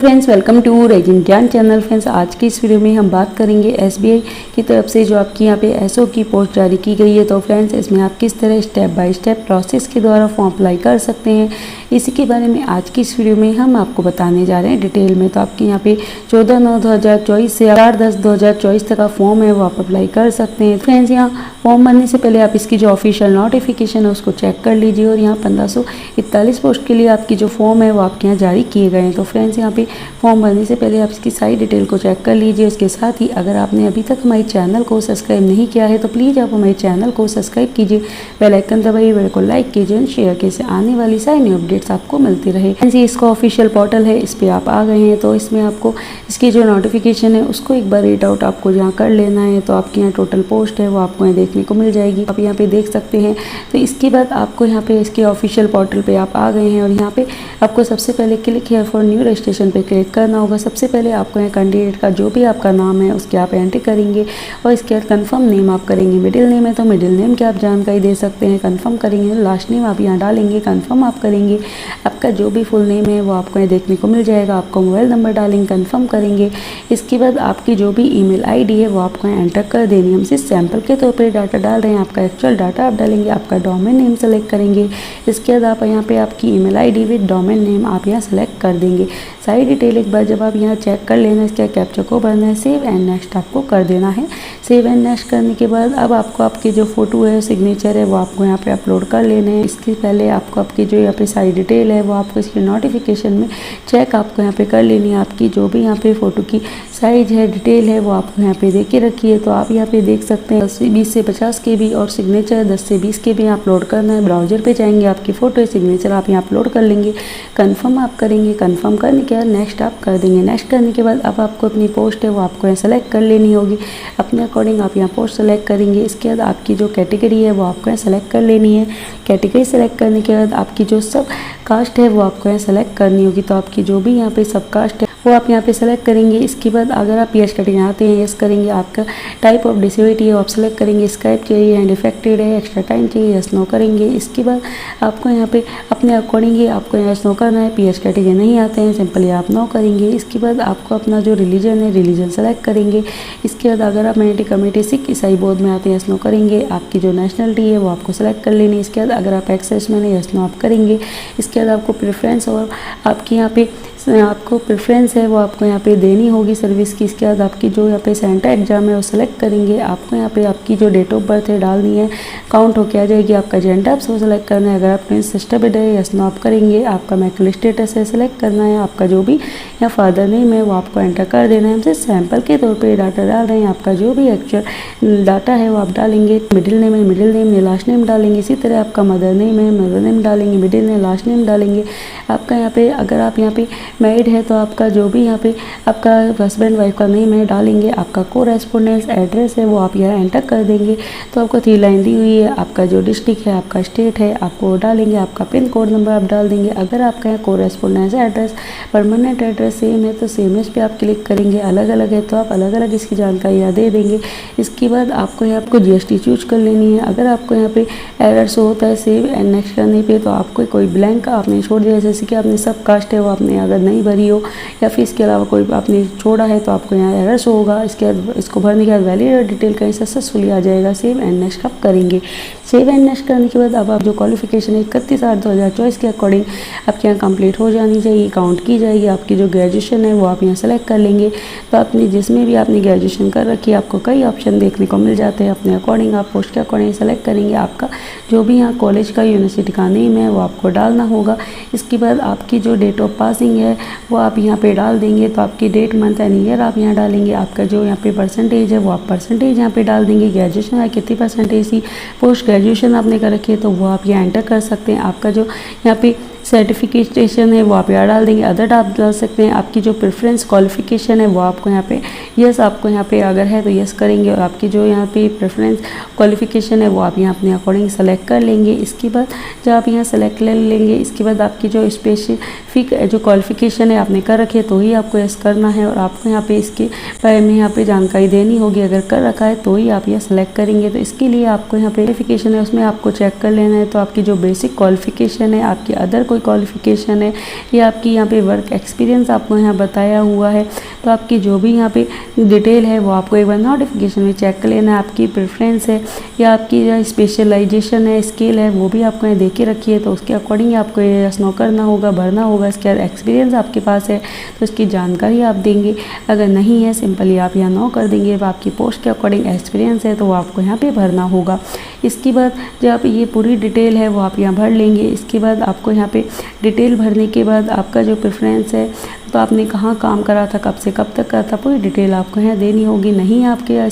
Friends welcome to resin ज्ञान channel. Friends आज की इस वीडियो में हम बात करेंगे एसबीआई की तरफ से जो आपकी यहाँ पे एसओ की पोस्ट जारी की गई है। तो फ्रेंड्स इसमें आप किस तरह स्टेप बाय स्टेप प्रोसेस के द्वारा फॉर्म अप्लाई कर सकते हैं, इसी के बारे में आज की इस वीडियो में हम आपको बताने जा रहे हैं डिटेल में। तो आपके यहाँ पे 14/9/2024 से 4/10/2024 तक का फॉर्म है वो आप अप्लाई कर सकते हैं। फ्रेंड्स यहाँ फॉर्म भरने से पहले आप इसकी जो ऑफिशियल नोटिफिकेशन है उसको चेक कर लीजिए और यहाँ 1541 पोस्ट के लिए आपकी जो फॉर्म है वो आपके यहाँ जारी किए गए हैं। तो फ्रेंड्स यहाँ पे फॉर्म भरने से पहले आप इसकी सारी डिटेल को चेक कर लीजिए। इसके साथ ही अगर आपने अभी तक हमारे चैनल को सब्सक्राइब नहीं किया है तो प्लीज़ आप हमारे चैनल को सब्सक्राइब कीजिए, बेल आइकन दबाइए, वीडियो को लाइक कीजिए और शेयर कीजिए, इससे आने वाली सारी न्यू अपडेट्स आपको मिलती रहे। ये इसका ऑफिशियल पोर्टल है, इस पर आप आ गए हैं तो इसमें आपको इसकी जो नोटिफिकेशन है उसको एक बार रीड आउट आपको यहाँ कर लेना है। तो आपके यहाँ टोटल पोस्ट है वो आपको यहाँ देखने को मिल जाएगी, आप यहाँ पे देख सकते हैं। तो इसके बाद आपको यहाँ पे इसके ऑफिशियल पोर्टल पे आप आ गए हैं और यहाँ पे आपको सबसे पहले click here for new registration पे क्लिक करना होगा। सबसे पहले आपको यहाँ कैंडिडेट का जो भी आपका नाम है उसके आप एंट्री करेंगे और इसके बाद कंफर्म नेम आप करेंगे। मिडिल नेम है तो मिडिल नेम की आप जानकारी दे सकते हैं, कंफर्म करेंगे। लास्ट नेम आप यहाँ डालेंगे, कंफर्म आप करेंगे। आपका जो भी फुल नेम है वो आपको यहाँ देखने को मिल जाएगा। आपका मोबाइल नंबर डालेंगे, कंफर्म करेंगे। इसके बाद आपकी जो भी ईमेल आईडी है वो आपको यहाँ एंटर कर देनी है। हम सिर्फ सैंपल के तौर पर डाटा डाल रहे हैं, आपका एक्चुअल डाटा आप डालेंगे। आपका डोमेन नेम सेलेक्ट करेंगे। इसके बाद आप यहाँ पे आपकी email ID with domain name आप यहाँ सेलेक्ट कर देंगे। सारी डिटेल एक बार जब आप यहाँ चेक कर लेना, इसका कैप्चा को भरना है, सेव एंड नेक्स्ट आपको कर देना है। सेव एंड नेक्स्ट करने के बाद अब आपको आपकी जो फोटो है, सिग्नेचर है वो आपको यहाँ पे अपलोड कर लेने हैं। इसके पहले आपको आपकी जो यहाँ पे सारी डिटेल है वो आपको इसकी नोटिफिकेशन में चेक आपको यहाँ पे कर लेनी है। आपकी जो भी यहाँ पे फोटो की साइज है, डिटेल है वो आपको यहाँ पे दे के रखी है। तो आप यहाँ पे देख सकते हैं 20 से 50 KB और सिग्नेचर 10 से 20 KB अपलोड करना है। ब्राउजर पे जाएंगे, आपकी फोटो है, सिग्नेचर आप यहाँ अपलोड कर लेंगे। कंफर्म आप करेंगे, कंफर्म करने के बाद नेक्स्ट आप कर देंगे। नेक्स्ट करने के बाद अब आपको अपनी पोस्ट है वो आपको यहाँ सेलेक्ट कर लेनी होगी। अपने अकॉर्डिंग आप यहाँ पोस्ट सेलेक्ट करेंगे। इसके बाद आपकी जो कैटेगरी है वो आपको यहाँ सेलेक्ट कर लेनी है। कैटेगरी सेलेक्ट करने के बाद आपकी जो सब कास्ट है वो आपको यहाँ सेलेक्ट करनी होगी। तो आपकी जो भी यहाँ पे सब कास्ट है वो आप यहाँ पे सेलेक्ट करेंगे। इसके बाद अगर आप यस कैटेगरी आते हैं यस करेंगे। आपका टाइप ऑफ डिसेबिलिटी है वो आप सेलेक्ट करेंगे। स्काइप चाहिए, हैंड इफेक्टेड है, एक्स्ट्रा टाइम चाहिए, यस नो करेंगे। इसके बाद आपको यहाँ पे अपने अकॉर्डिंग ही आपको यस नो करना है। पीएच कैटेगरी नहीं आते हैं, सिंपली आप नो करेंगे। इसके बाद आपको अपना जो रिलीजन है रिलीजन सेलेक्ट करेंगे। इसके बाद अगर आप माइनॉरिटी कम्युनिटी सिख ईसाई बौद्ध में आते हैं यस नो करेंगे। आपकी जो नेशनलिटी है वो आपको सेलेक्ट कर लेनी है। इसके बाद अगर आप एक्सेस में यस नो आप करेंगे। इसके बाद आपको प्रेफरेंस और आपकी यहाँ पे आपको प्रेफरेंस है वो आपको यहाँ पे देनी होगी सर्विस की। इसके बाद आपकी जो यहाँ पे सेंटर एग्जाम है वो सेलेक्ट करेंगे। आपको यहाँ पे आपकी जो डेट ऑफ बर्थ है डालनी है, काउंट होके आ जाएगी। आपका जेंडर आपसे सेलेक्ट करना है। अगर आप ट्विन सिस्टर बेड है यस नो आप करेंगे। आपका मैरिटल स्टेटस है सेलेक्ट करना है। आपका जो भी यहाँ फादर नेम है वो आपको एंटर कर देना है। हमसे सैंपल के तौर पर डाटा डाल रहे हैं। आपका जो भी एक्चुअल डाटा है वो आप डालेंगे। मिडिल नेम है मिडिल नेम, लास्ट नेम डालेंगे। इसी तरह आपका मदर नेम है मदर नेम डालेंगे, मिडिल नेम, लास्ट नेम डालेंगे। आपका यहाँ पे अगर आप यहाँ पे मैरिड है तो आपका जो भी यहाँ पे आपका हस्बैंड वाइफ का नेम है डालेंगे। आपका कोरेस्पोंडेंस एड्रेस है वो आप यहाँ एंटर कर देंगे। तो आपको 3 लाइन दी हुई है। आपका जो डिस्ट्रिक्ट है, आपका स्टेट है, आपको डालेंगे। आपका पिन कोड नंबर आप डाल देंगे। अगर आपका यहाँ correspondence address permanent address same है तो सेम इस पर आप क्लिक करेंगे। अलग अलग है तो आप अलग अलग इसकी जानकारी यहाँ दे देंगे। इसके बाद आपको यहाँ आपको GST चूज कर लेनी है। अगर आपको यहाँ पे एरर शो होता है सेव एंड नेक्स्ट करने पे तो आपको कोई ब्लैंक आपने छोड़ दिया, जैसे कि आपने सब कास्ट है वो आपने अगर नहीं भरी हो या फिर इसके अलावा कोई आपने छोड़ा है तो आपको यहाँ एरर शो होगा। इसके बाद इसको भरने के बाद वैलिड डिटेल कहीं सक्सेसफुली आ जाएगा। सेव एंड नेक्स्ट आप करेंगे। सेव एंड नेक्स्ट करने के बाद अब आप जो क्वालिफिकेशन है 31/8/2024 के अकॉर्डिंग आपके यहाँ कंप्लीट हो जानी चाहिए, काउंट की जाएगी। आपकी जो ग्रेजुएशन है वो आप यहाँ सेलेक्ट कर लेंगे। तो अपनी जिसमें भी आपने ग्रेजुएशन कर रखी है आपको कई ऑप्शन देखने को मिल जाते हैं। अपने अकॉर्डिंग आप पोस्ट के अकॉर्डिंग सेलेक्ट करेंगे। आपका जो भी यहाँ कॉलेज का यूनिवर्सिटी का नेम है वो आपको डालना होगा। इसके बाद आपकी जो डेट ऑफ पासिंग है वो आप यहाँ पे डाल देंगे। तो आपकी डेट मंथ एंड ईयर आप यहाँ डालेंगे। आपका जो यहाँ पे परसेंटेज है वो आप परसेंटेज यहाँ पे डाल देंगे। ग्रेजुएशन है कितनी परसेंटेज थी, पोस्ट ग्रेजुएशन आपने कर रखी है तो वो आप यहाँ एंटर कर सकते हैं। आपका जो यहाँ पे सर्टिफिकेशन है वो आप यहाँ डाल देंगे। अदर आप डाल सकते हैं। आपकी जो प्रेफरेंस क्वालिफिकेशन है वो आपको यहाँ पे यस आपको यहाँ पे अगर है तो यस करेंगे। और आपकी जो यहाँ पे प्रेफरेंस क्वालिफिकेशन है वो आप यहाँ अपने अकॉर्डिंग सेलेक्ट कर लेंगे। इसके बाद जब आप यहाँ सेलेक्ट कर लेंगे इसके बाद आपकी जो स्पेसिफिक जो क्वालिफिकेशन है आपने कर रखी है तो ही आपको यस करना है। और आपको यहाँ पे इसके बारे में यहाँ पे जानकारी देनी होगी। अगर कर रखा है तो ही आप यह सेलेक्ट करेंगे। तो इसके लिए आपको यहाँ पे क्वालिफिकेशन है उसमें आपको चेक कर लेना है। तो आपकी जो बेसिक क्वालिफिकेशन है, आपकी अदर कोई क्वालिफ़िकेशन है या आपकी यहाँ पे वर्क एक्सपीरियंस आपको यहाँ बताया हुआ है, तो आपकी जो भी यहाँ पे डिटेल है वो आपको एक बार नोटिफिकेशन में चेक कर लेना है। आपकी प्रेफरेंस है या आपकी जो स्पेशलाइजेशन है, स्किल है, वो भी आपको यहाँ दे के रखी है, तो उसके अकॉर्डिंग आपको ये यस नो करना होगा, भरना होगा। इसके बाद एक्सपीरियंस आपके पास है तो इसकी जानकारी आप देंगे, अगर नहीं है सिंपली आप यहाँ नो कर देंगे। अब आपकी पोस्ट के अकॉर्डिंग एक्सपीरियंस है तो वो आपको यहाँ पे भरना होगा। इसके बाद जब आप ये पूरी डिटेल है वो आप यहाँ भर लेंगे। इसके बाद आपको यहाँ पे डिटेल भरने के बाद आपका जो प्रेफरेंस है, तो आपने कहाँ काम करा था, कब से कब तक करा था, पूरी डिटेल आपको यहाँ देनी होगी। नहीं आपके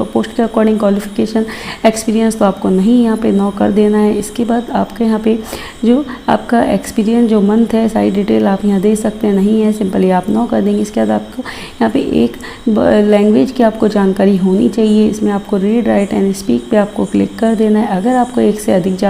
पोस्ट के अकॉर्डिंग क्वालिफिकेशन एक्सपीरियंस तो आपको नहीं यहाँ पे नो कर देना है। इसके बाद आपके यहाँ पे जो आपका एक्सपीरियंस जो मंथ है सारी डिटेल आप यहाँ दे सकते हैं, नहीं है सिंपली आप नो कर देंगे। इसके बाद आपको यहाँ पे एक लैंग्वेज की आपको जानकारी होनी चाहिए। इसमें आपको रीड राइट एंड स्पीक पे आपको क्लिक कर देना है। अगर आपको एक से अधिक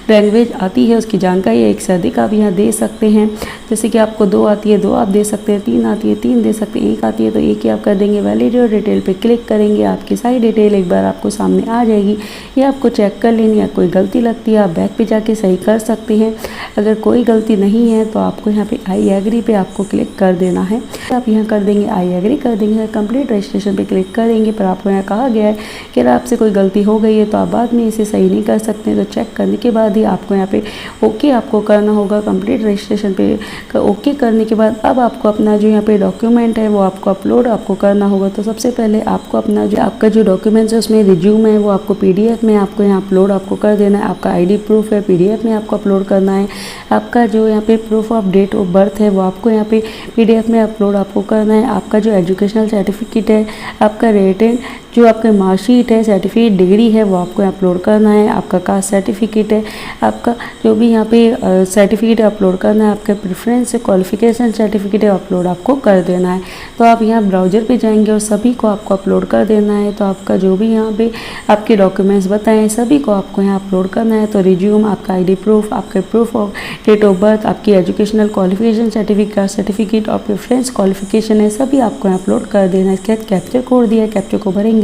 लैंग्वेज आती है उसकी जानकारी एक से अधिक आप यहाँ दे सकते हैं। जैसे कि आपको 2 आती है 2 आप दे सकते हैं, 3 आती है 3 दे सकते हैं, 1 आती है तो 1 ही आप कर देंगे। वैलिडेट डिटेल पे क्लिक करेंगे, आपकी सारी डिटेल एक बार आपको सामने आ जाएगी। ये आपको चेक कर लेनी है, कोई गलती लगती है आप बैक पे जाके सही कर सकते हैं। अगर कोई गलती नहीं है तो आपको यहाँ पे आई एग्री पे आपको क्लिक कर देना है। आप यहाँ कर देंगे आई एग्री कर देंगे, कंप्लीट रजिस्ट्रेशन पे क्लिक करेंगे। पर आपको यहाँ कहा गया है कि अगर आपसे कोई गलती हो गई है तो आप बाद में इसे सही नहीं कर सकते, तो चेक करने के बाद ही आपको यहाँ पे ओके आपको करना होगा। कंप्लीट रजिस्ट्रेशन पे ओके करने के बाद अब आपको अपना जो यहाँ पे डॉक्यूमेंट है वो आपको अपलोड आपको करना होगा। तो सबसे पहले आपको अपना जो आपका जो डॉक्यूमेंट्स है उसमें रिज्यूम है वो आपको पीडीएफ में आपको यहाँ अपलोड आपको कर देना है। आपका आईडी प्रूफ है पीडीएफ में आपको अपलोड करना है। आपका जो यहाँ पे proof of date of birth है वो आपको यहाँ पे पीडीएफ में अपलोड आपको करना है। आपका जो एजुकेशनल सर्टिफिकेट है, आपका रेटेड जो आपका मार्कशीट है, सर्टिफिकेट डिग्री है वो आपको अपलोड करना है। आपका कास्ट सर्टिफिकेट है, आपका जो भी यहाँ पे सर्टिफिकेट अपलोड करना है। आपका प्रेफरेंस क्वालिफिकेशन सर्टिफिकेट है अपलोड आपको कर देना है। तो आप यहाँ ब्राउज़र पे जाएंगे और सभी को आपको अपलोड कर देना है। तो आपका जो भी यहाँ पे आपके डॉक्यूमेंट्स बताएं सभी को आपको यहाँ अपलोड करना है। तो रिज्यूम, आपका आईडी प्रूफ, आपका proof of date of birth, आपकी एजुकेशनल क्वालिफिकेशन सर्टिफिकेट और प्रेफरेंस क्वालिफिकेशन है सभी आपको यहाँ अपलोड कर देना है। इसके बाद कैप्चर कोड दिया है, कैप्चर को भरेंगे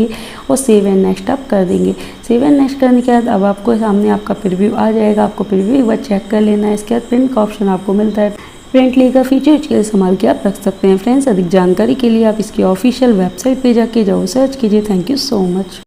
और सेव एंड नेक्स्ट आप कर देंगे। सेव एंड नेक्स्ट करने के बाद अब आपको सामने आपका प्रीव्यू आ जाएगा। आपको प्रीव्यू एक बार चेक कर लेना है। इसके बाद प्रिंट का ऑप्शन आपको मिलता है। प्रिंट लेगा फीचर इसके संभाल के आप रख सकते हैं। फ्रेंड्स अधिक जानकारी के लिए आप इसकी ऑफिशियल वेबसाइट पे जाके जाओ सर्च कीजिए। Thank you so much.